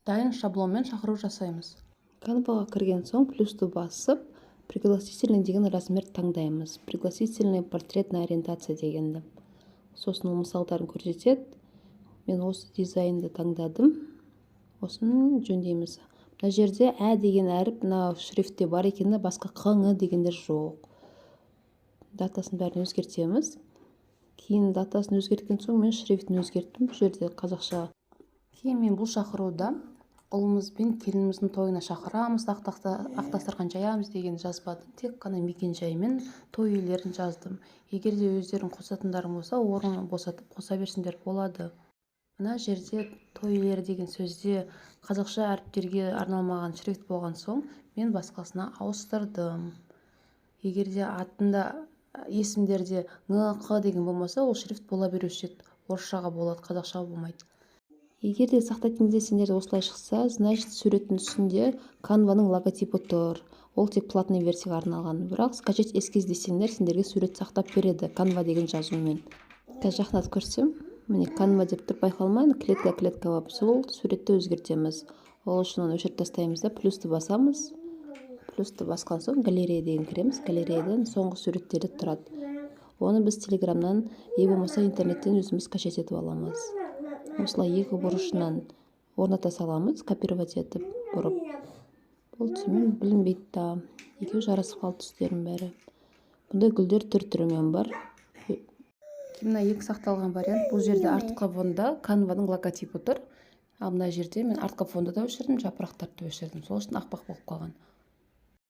дайын шаблонмен шақыру жасаймыз. Canvaға кірген соң плюсты басып, пригласительный деген размер таңдаймыз. Пригласительный портретная ориентация дегенді. Сосын мысалдарын көрсетеді. Мен осы дизайнды таңдадым. Осын жөндейміз. Мына жерде ә деген әріп мына шрифтте бар екені, басқа қ-ң дегендер жоқ. Датасын бәрін өзгертеміз. Кейін датасын өзгерткен соң мен шрифтін өзгерттім. Бұл жерде қазақша. Кейін мен бұл шақыруда ұлымыз бен келініміздің тойына шақырамыз, ақтастырған жаямыз деген жазбадым. Тек қана мекен жаймен той иелерін жаздым. Егер де өздерін қосатындарың болса, орнын босатып қоса берсіндер болады. Мына жерде той иелері деген сөзде қазақша әріптерге арналмаған шрифт болған соң, мен басқасына ауыстырдым. Егер де атында есімдерде ң-қ деген болмаса, ол шрифт бола беруші еді. Орысшаға болады, қазақша болмайды. Егер де сақтайтын десеңдер осылай шықса, значит суреттің үстінде Canva-ның логотипі тұр. Ол тек платный версияға арналған. Бірақ скачать эскиз десеңдер, сендерге сурет сақтап береді Canva деген жазумен. Жақындатып көрсем, міне Canva деп тұр, байқалмайды, клетка сол суретті өзгертеміз. Ол үшін оны өшіріп тастаймыз да плюсты басамыз. Плюсты басқан соң галерея деген кіреміз. Галереядан соңғы суреттерді тұрады. Оны біз телеграмнан, болмаса интернеттен өзіміз скачать етіп аламыз. Осылай екі бұрышынан орната саламыз, копировать етіп бұрып. Бұл түсімен білінбейді да. Екеуі жарасып қалды түстердің бәрі. Бұндай гүлдер түр-түрімен бар. Мына екі сақталған вариант. Бұл жерде артқы фонда Canva-ның логотипі тұр. Ал мына жерде мен артқы фонды да өшірдім, жапырақтарды да өшірдім. Сол үшін ақпақ болып қалған.